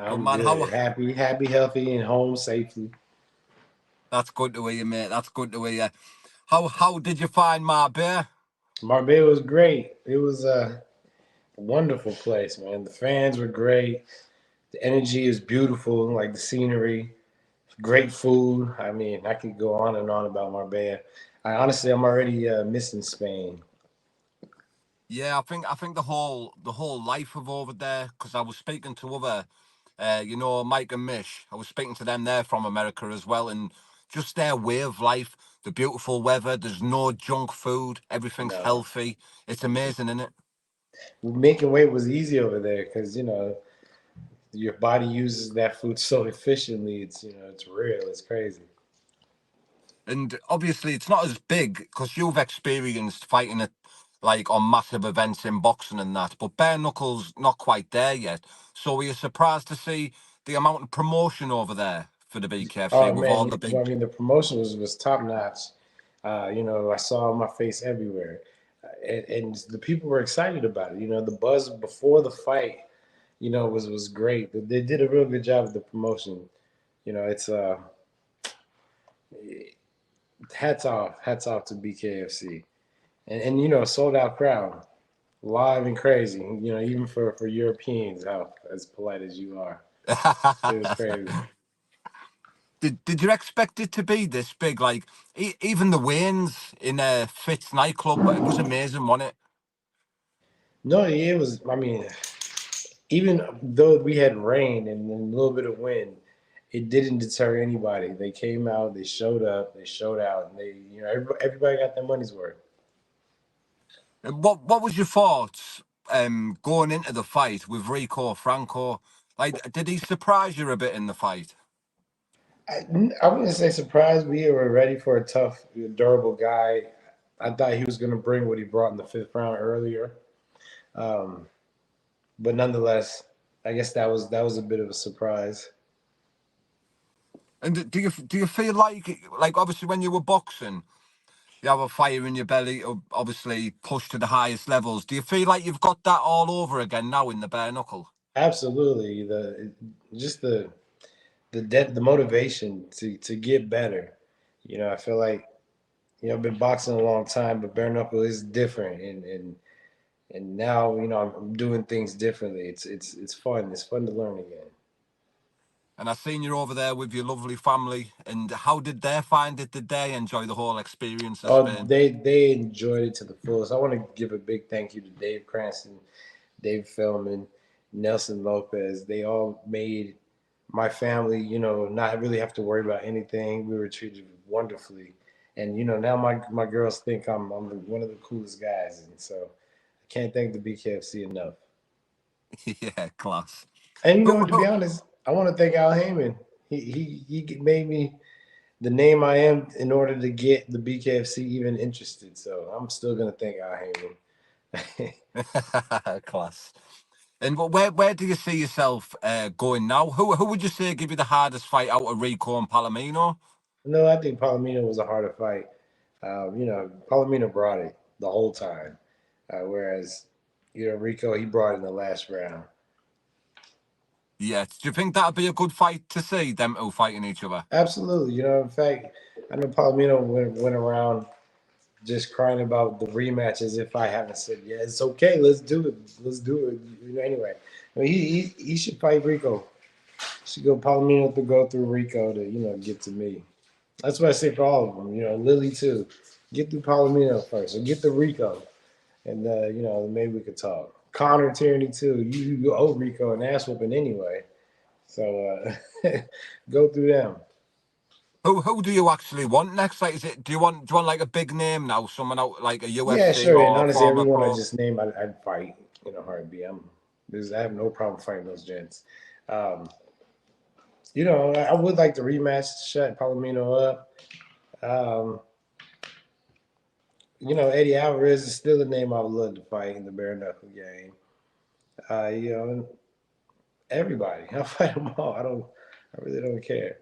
Good I'm man. good. Happy, healthy, and home safely. That's good to hear, mate. That's good to hear. How did you find Marbella? Marbella was great. It was a wonderful place, man. The fans were great. The energy is beautiful, like the scenery. Great food. I mean, I could go on and on about Marbella. I'm already missing Spain. Yeah, I think the whole life of over there. Because I was speaking to other, Mike and Mish. I was speaking to them there from America as well, and just their way of life, the beautiful weather. There's no junk food. Everything's No, healthy. It's amazing, isn't it? making weight was easy over there because your body uses that food so efficiently. It's real. It's crazy. And obviously, it's not as big because you've experienced fighting it like on massive events in boxing and that. But bare knuckles not quite there yet. So were you surprised to see the amount of promotion over there for the BKFC Oh with all man, the well, big? I mean the promotion was top notch. I saw my face everywhere, and the people were excited about it. The buzz before the fight, was great. They did a real good job of the promotion. It's hats off to BKFC, and sold out crowd, live and crazy. Even for Europeans, how as polite as you are, it was crazy. Did you expect it to be this big? Like even the Waynes in Fitz nightclub, it was amazing, wasn't it? No, it was. I mean, even though we had rain and a little bit of wind, it didn't deter anybody. They came out, they showed up, they showed out, and everybody got their money's worth. And what was your thoughts going into the fight with Rico Franco? Like, did he surprise you a bit in the fight? I, I wouldn't say surprised. We were ready for a tough, durable guy. I thought he was going to bring what he brought in the fifth round earlier, um, but nonetheless, I guess that was a bit of a surprise. And do you feel like obviously when you were boxing, you have a fire in your belly, obviously pushed to the highest levels. Do you feel like you've got that all over again now in the bare knuckle? Absolutely, just the motivation to get better. I feel like I've been boxing a long time, but bare knuckle is different, and now I'm doing things differently. It's fun. It's fun to learn again. And I seen you over there with your lovely family. And how did they find it? Did they enjoy the whole experience of Oh, Spain? they enjoyed it to the fullest. I want to give a big thank you to Dave Cranston, Dave Feldman, Nelson Lopez. They all made my family, not really have to worry about anything. We were treated wonderfully, and now my girls think I'm one of the coolest guys, and so I can't thank the BKFC enough. Yeah, class. And Who, to be who, honest, I want to thank Al Heyman. He made me the name I am in order to get the BKFC even interested. So I'm still gonna thank Al Heyman. class. And where do you see yourself going now? Who would you say give you the hardest fight out of Rico and Palomino? No, I think Palomino was a harder fight. Palomino brought it the whole time, whereas Rico he brought it in the last round. Yeah. Do you think that'd be a good fight to see them two fighting each other? Absolutely. In fact, I know Palomino went around just crying about the rematch as if I haven't said, yeah, it's okay, let's do it. Let's do it. Anyway, I mean, he should fight Rico. He should go Palomino to go through Rico to, get to me. That's what I say for all of them. Lily too. Get through Palomino first, or get to Rico, and maybe we could talk. Connor Tierney too. You owe Rico an ass whooping anyway, so go through them. Who do you actually want next? Like, do you want like a big name now? Someone out like a Yeah, UFC sure. And or a honestly, former everyone I pro? just named, I'd fight in a heartbeat. I have no problem fighting those gents. Um, I would like to rematch, shut Palomino up. Um, Eddie Alvarez is still a name I would love to fight in the bare knuckle game. You know, everybody, I'll fight them all. I really don't care.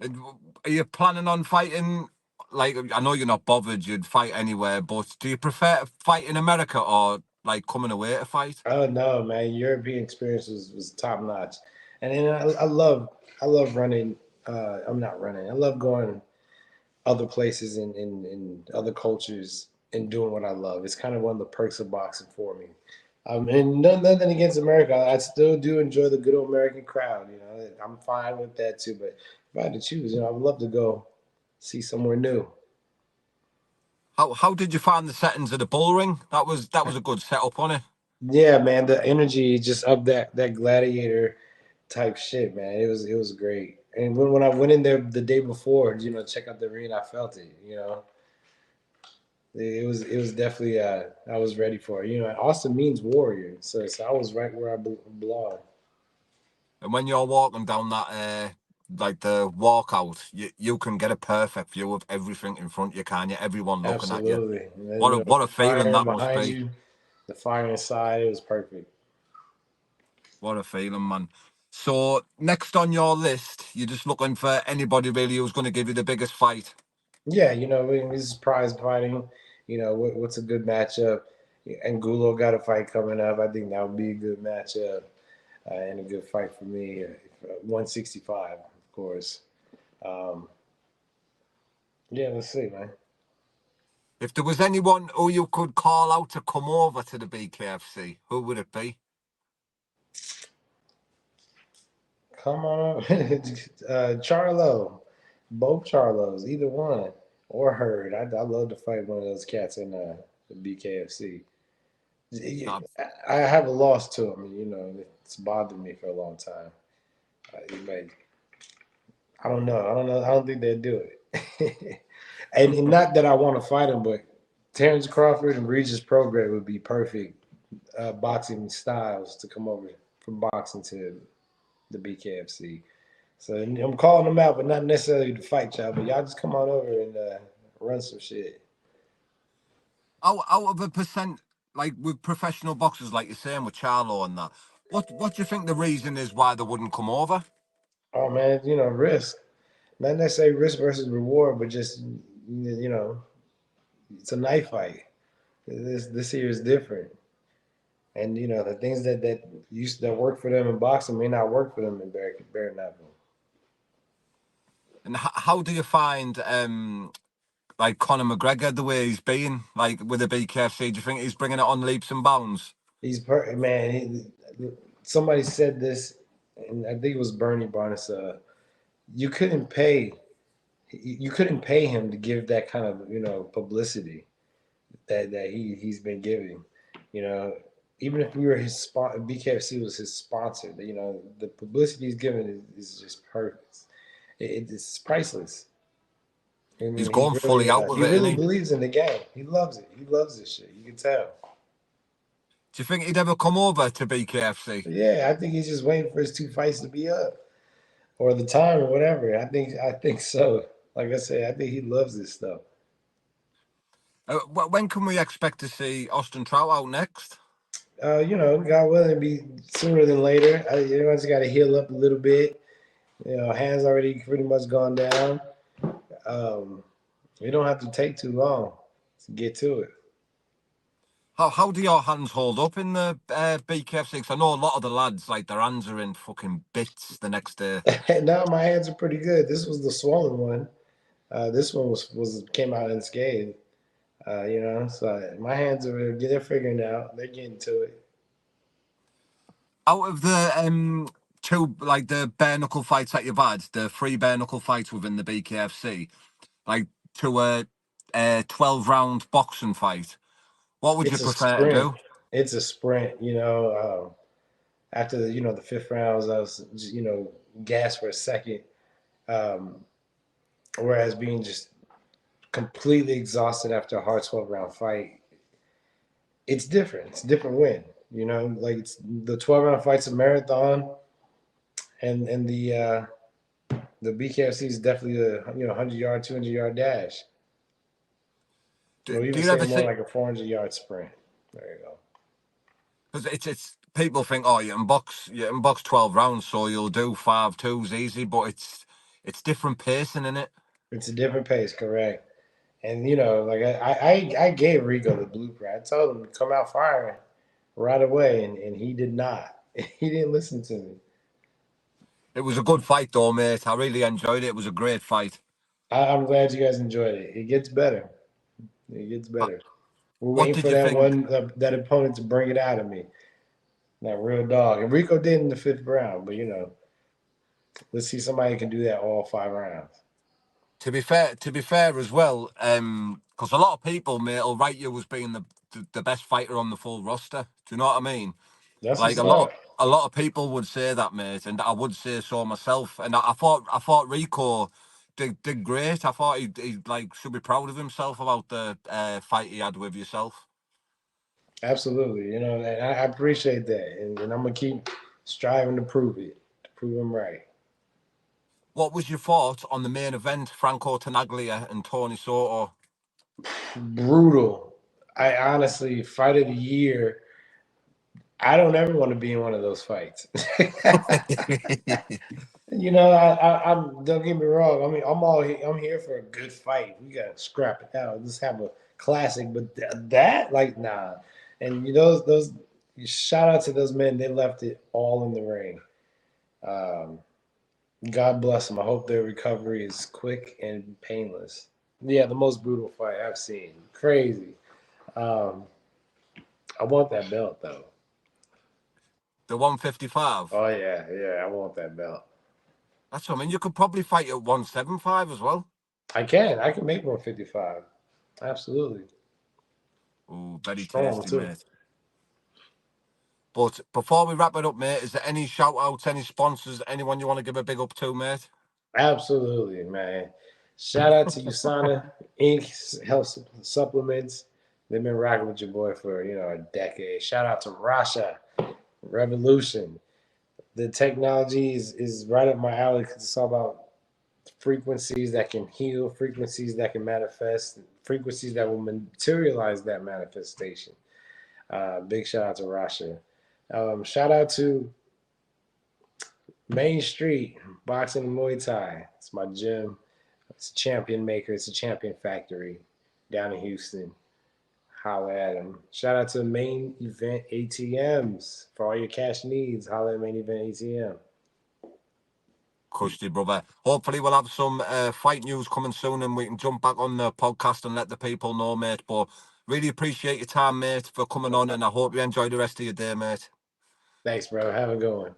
And are you planning on fighting? Like, I know you're not bothered. You'd fight anywhere, but do you prefer to fight in America or like coming away to fight? Oh no, man! European experience was top notch, and then I love running. I'm not running. I love going other places in other cultures and doing what I love. It's kind of one of the perks of boxing for me. And nothing against America. I still do enjoy the good old American crowd. You know, I'm fine with that too. But if I had to choose, I would love to go see somewhere new. How did you find the settings of the bull ring? That was a good setup on it. Yeah, man, the energy just of that gladiator type shit, man. It was great. And when I went in there the day before, check out the arena, I felt it. It was definitely I was ready for it. Austin means warrior, so I was right where I belong. And when you're walking down that like the walkout, you can get a perfect view of everything in front of you, can you? Everyone looking at you. Absolutely. And then, What a the feeling fire that must behind be. you, the fire inside, it was perfect. What a feeling, man. So next on your list, you're just looking for anybody really who's going to give you the biggest fight. Yeah, this is prize fighting. What's a good matchup? Angulo got a fight coming up. I think that would be a good matchup. And a good fight for me. 165, of course. Um, yeah, let's see, man. If there was anyone who you could call out to come over to the BKFC, who would it be? Come on up. Charlo. Both Charlos, either one. Or Herd. I love to fight one of those cats in the BKFC. Uh, I have a loss to him, and it's bothered me for a long time. Like, I don't know. I don't know. I don't think they'd do it. and not that I want to fight him, but Terrence Crawford and Regis Prograis would be perfect boxing styles to come over from boxing to the BKFC. So I'm calling them out, but not necessarily to fight y'all. But y'all just come on over and run some shit. out of a percent, like with professional boxers, like you're saying with Charlo and that, what do you think the reason is why they wouldn't come over? Oh man, risk. Not necessarily risk versus reward, but just it's a knife fight. This here is different, and the things that work for them in boxing may not work for them in bare knuckle. And how do you find like Conor McGregor the way he's been like with the BKFC? Do you think he's bringing it on leaps and bounds? Man. Somebody said this, and I think it was Bernie Barnes. You couldn't pay you couldn't pay him to give that kind of publicity that he's been giving. You know, even if we were his BKFC was his sponsor. The publicity he's given is just perfect. It's priceless. I He's mean, going fully out with he it, isn't really he? believes in the game. He loves it. He loves this shit. You can tell. Do you think he'd ever come over to BKFC? Yeah, I think he's just waiting for his two fights to be up or the time or whatever. I think so. Like I said, I think he loves this stuff. When can we expect to see Austin Trout out next? God willing, be sooner than later. Everyone's got to heal up a little bit. Hands already pretty much gone down. Um, we don't have to take too long to get to How do your hands hold up in the BKFC? 'Cause I know a lot of the lads, like their hands are in fucking bits the next day. it. Now my hands are pretty good. This was the swollen one. This one was came out unscathed. So my hands are they're figuring it out. They're getting to it. Out of the two, like the bare knuckle fights that you've had, the three bare knuckle fights within the BKFC, like to a 12-round boxing fight, what would you It's a prefer to sprint. do? It's a sprint. After the fifth rounds, I was gassed for a second. Um, whereas being just completely exhausted after a hard 12-round fight, it's different. It's a different win. Like it's the 12-round fight's a marathon, and the BKFC is definitely a 100-yard, 200-yard dash. Do, Or do even you say ever more see? like a 400-yard sprint. There you go. Because it's people think, oh, you can box 12 rounds, so you'll do 5 twos easy, but it's different pacing in it. It's a different pace, correct? And like I gave Rico the blueprint. I told him to come out firing. right away, and he did not. He didn't listen to me. It was a good fight, though, mate. I really enjoyed it. It was a great fight. I'm glad you guys enjoyed it. It gets better. It gets Uh, better. We're What waiting did for you that think? one that opponent to bring it out of me. That real dog. And Rico did in the fifth round, but let's see somebody who can do that all 5 rounds. To be fair as well, because a lot of people, mate, will write you as being the best fighter on the full roster. Do you know what I mean? That's Like what's up. a lot of people would say that, mate, and I would say so myself. And I thought Rico did great. I thought he like should be proud of himself about the fight he had with yourself. Absolutely. And I appreciate that. And I'm gonna keep striving to prove it, to prove him right. What was your thoughts on the main event, Franco Tenaglia and Tony Soto? Brutal. I honestly, fight of the year. I don't ever want to be in one of those fights. I'm don't get me wrong. I mean, I'm here for a good fight. We gotta scrap it out. Let's have a classic. But that, like, nah. And those shout out to those men. They left it all in the ring. Um, God bless them. I hope their recovery is quick and painless. Yeah, the most brutal fight I've seen. Crazy. Um, I want that belt though. The 155. Oh yeah, yeah, I want that belt. That's what I mean. You could probably fight at 175 as well. I can make 155. Absolutely. Oh, very Strong tasty, too. mate. But before we wrap it up, mate, is there any shout outs, any sponsors, anyone you want to give a big up to, mate? Absolutely, man. Shout out to USANA Inc. Health Supplements. They've been rocking with your boy for a decade. Shout out to Rasha Revolution. The technology is right up my alley because it's all about frequencies that can heal, frequencies that can manifest, frequencies that will materialize that manifestation. Big shout out to Rasha. Shout out to Main Street Boxing and Muay Thai. It's my gym. It's a champion maker. It's a champion factory down in Houston. Holla at them. Shout out to Main Event ATMs for all your cash needs. Holla at Main Event ATM. Cushy, brother. Hopefully, we'll have some fight news coming soon and we can jump back on the podcast and let the people know, mate. But really appreciate your time, mate, for coming on. And I hope you enjoy the rest of your day, mate. Thanks, bro. Have a good one.